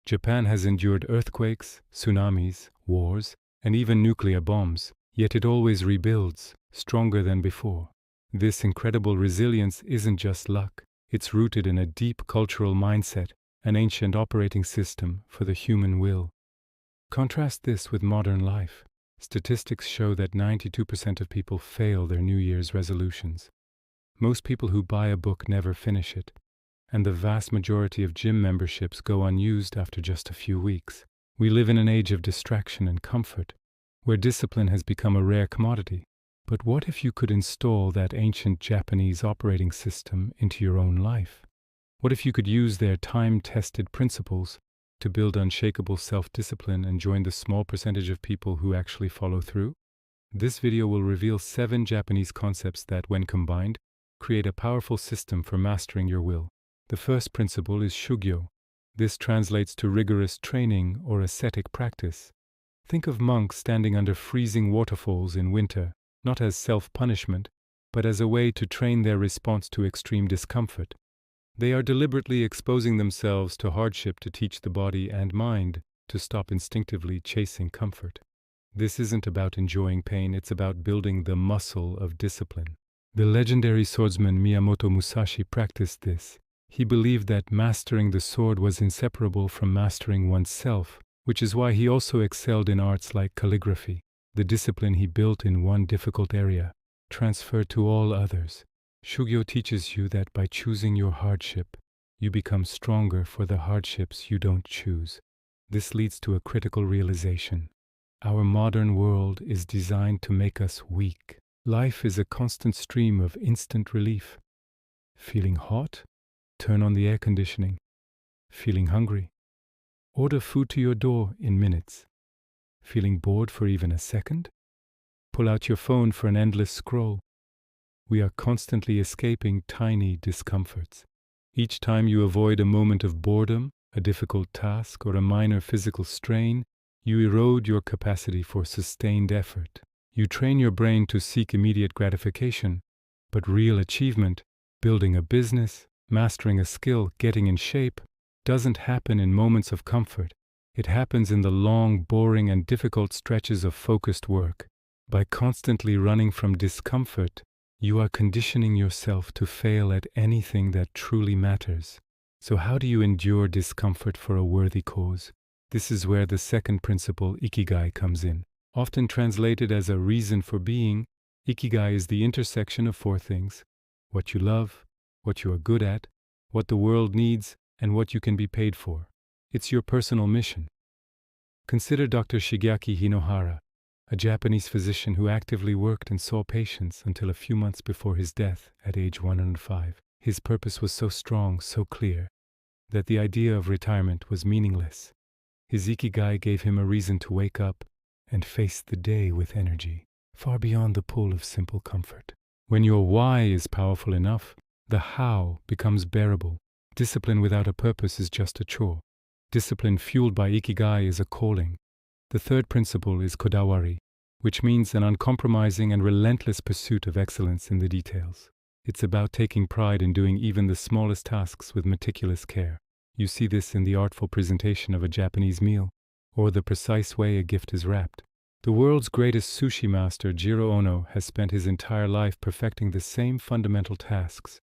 Japan has endured earthquakes, tsunamis, wars, and even nuclear bombs, yet it always rebuilds, stronger than before. This incredible resilience isn't just luck, it's rooted in a deep cultural mindset, an ancient operating system for the human will. Contrast this with modern life. Statistics show that 92% of people fail their New Year's resolutions. Most people who buy a book never finish it, and the vast majority of gym memberships go unused after just a few weeks. We live in an age of distraction and comfort, where discipline has become a rare commodity. But what if you could install that ancient Japanese operating system into your own life? What if you could use their time-tested principles to build unshakable self-discipline and join the small percentage of people who actually follow through? This video will reveal 7 Japanese concepts that, when combined, create a powerful system for mastering your will. The first principle is Shugyo. This translates to rigorous training or ascetic practice. Think of monks standing under freezing waterfalls in winter, not as self-punishment, but as a way to train their response to extreme discomfort. They are deliberately exposing themselves to hardship to teach the body and mind to stop instinctively chasing comfort. This isn't about enjoying pain, it's about building the muscle of discipline. The legendary swordsman Miyamoto Musashi practiced this. He believed that mastering the sword was inseparable from mastering oneself, which is why he also excelled in arts like calligraphy. The discipline he built in one difficult area transferred to all others. Shugyo teaches you that by choosing your hardship, you become stronger for the hardships you don't choose. This leads to a critical realization. Our modern world is designed to make us weak. Life is a constant stream of instant relief. Feeling hot? Turn on the air conditioning. Feeling hungry? Order food to your door in minutes. Feeling bored for even a second? Pull out your phone for an endless scroll. We are constantly escaping tiny discomforts. Each time you avoid a moment of boredom, a difficult task, or a minor physical strain, you erode your capacity for sustained effort. You train your brain to seek immediate gratification, but real achievement, building a business, mastering a skill, getting in shape, doesn't happen in moments of comfort. It happens in the long, boring, and difficult stretches of focused work. By constantly running from discomfort, you are conditioning yourself to fail at anything that truly matters. So how do you endure discomfort for a worthy cause? This is where the second principle, Ikigai, comes in. Often translated as a reason for being, Ikigai is the intersection of 4 things: what you love, what you are good at, what the world needs, and what you can be paid for. It's your personal mission. Consider Dr. Shigeaki Hinohara, a Japanese physician who actively worked and saw patients until a few months before his death at age 105. His purpose was so strong, so clear, that the idea of retirement was meaningless. His Ikigai gave him a reason to wake up and face the day with energy, far beyond the pull of simple comfort. When your why is powerful enough, the how becomes bearable. Discipline without a purpose is just a chore. Discipline fueled by Ikigai is a calling. The third principle is Kodawari, which means an uncompromising and relentless pursuit of excellence in the details. It's about taking pride in doing even the smallest tasks with meticulous care. You see this in the artful presentation of a Japanese meal, or the precise way a gift is wrapped. The world's greatest sushi master, Jiro Ono, has spent his entire life perfecting the same fundamental tasks: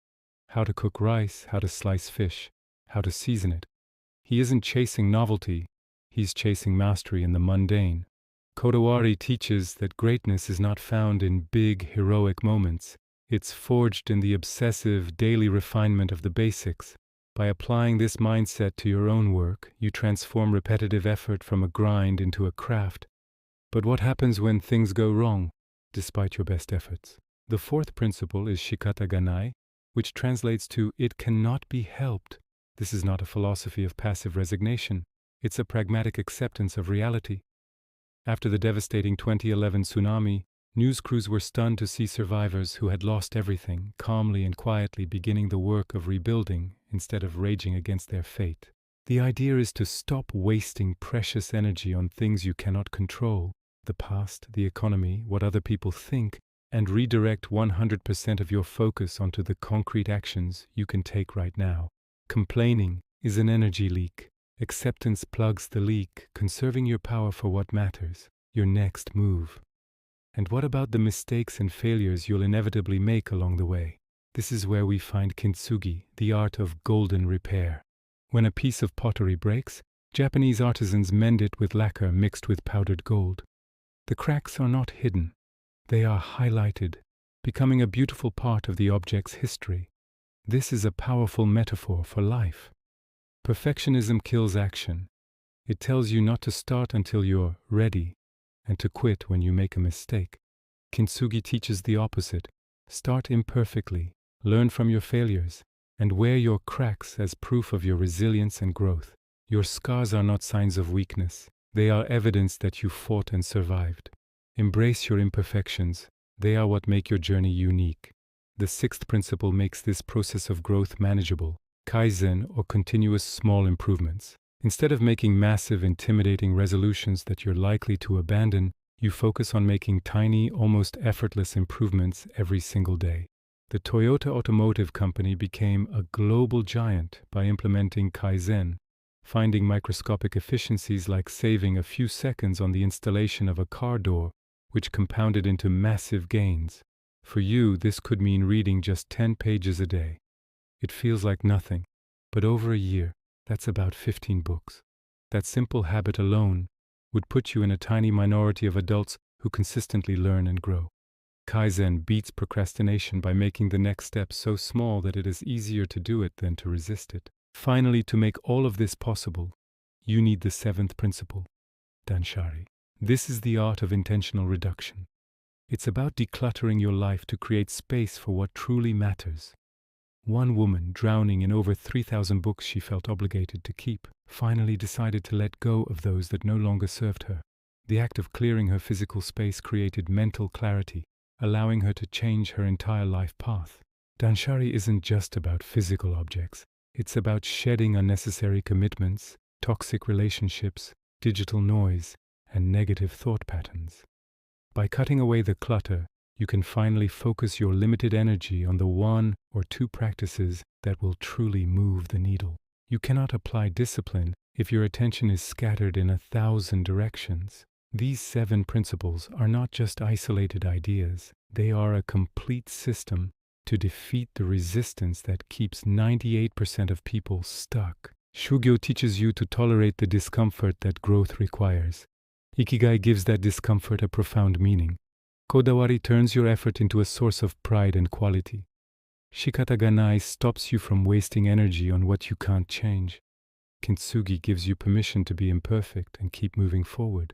how to cook rice, how to slice fish, how to season it. He isn't chasing novelty, he's chasing mastery in the mundane. Kodawari teaches that greatness is not found in big, heroic moments. It's forged in the obsessive, daily refinement of the basics. By applying this mindset to your own work, you transform repetitive effort from a grind into a craft. But what happens when things go wrong, despite your best efforts? The fourth principle is Shikata ganai, which translates to "it cannot be helped." This is not a philosophy of passive resignation. It's a pragmatic acceptance of reality. After the devastating 2011 tsunami, news crews were stunned to see survivors who had lost everything calmly and quietly beginning the work of rebuilding instead of raging against their fate. The idea is to stop wasting precious energy on things you cannot control, the past, the economy, what other people think, and redirect 100% of your focus onto the concrete actions you can take right now. Complaining is an energy leak. Acceptance plugs the leak, conserving your power for what matters, your next move. And what about the mistakes and failures you'll inevitably make along the way? This is where we find Kintsugi, the art of golden repair. When a piece of pottery breaks, Japanese artisans mend it with lacquer mixed with powdered gold. The cracks are not hidden. They are highlighted, becoming a beautiful part of the object's history. This is a powerful metaphor for life. Perfectionism kills action. It tells you not to start until you're ready, and to quit when you make a mistake. Kintsugi teaches the opposite. Start imperfectly, learn from your failures, and wear your cracks as proof of your resilience and growth. Your scars are not signs of weakness. They are evidence that you fought and survived. Embrace your imperfections. They are what make your journey unique. The sixth principle makes this process of growth manageable. Kaizen, or continuous small improvements. Instead of making massive, intimidating resolutions that you're likely to abandon, you focus on making tiny, almost effortless improvements every single day. The Toyota Automotive Company became a global giant by implementing Kaizen, finding microscopic efficiencies like saving a few seconds on the installation of a car door, which compounded into massive gains. For you, this could mean reading just 10 pages a day. It feels like nothing, but over a year, that's about 15 books. That simple habit alone would put you in a tiny minority of adults who consistently learn and grow. Kaizen beats procrastination by making the next step so small that it is easier to do it than to resist it. Finally, to make all of this possible, you need the seventh principle, Danshari. This is the art of intentional reduction. It's about decluttering your life to create space for what truly matters. One woman, drowning in over 3,000 books she felt obligated to keep, finally decided to let go of those that no longer served her. The act of clearing her physical space created mental clarity, allowing her to change her entire life path. Danshari isn't just about physical objects. It's about shedding unnecessary commitments, toxic relationships, digital noise, and negative thought patterns. By cutting away the clutter, you can finally focus your limited energy on the one or two practices that will truly move the needle. You cannot apply discipline if your attention is scattered in 1,000 directions. These 7 principles are not just isolated ideas. They are a complete system to defeat the resistance that keeps 98% of people stuck. Shugyo teaches you to tolerate the discomfort that growth requires. Ikigai gives that discomfort a profound meaning. Kodawari turns your effort into a source of pride and quality. Shikata stops you from wasting energy on what you can't change. Kintsugi gives you permission to be imperfect and keep moving forward.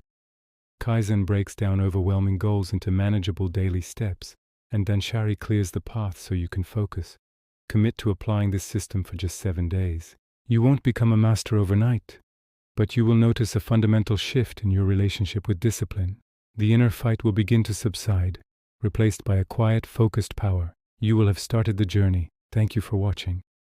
Kaizen breaks down overwhelming goals into manageable daily steps, and Danshari clears the path so you can focus. Commit to applying this system for just 7 days. You won't become a master overnight, but you will notice a fundamental shift in your relationship with discipline. The inner fight will begin to subside, replaced by a quiet, focused power. You will have started the journey. Thank you for watching.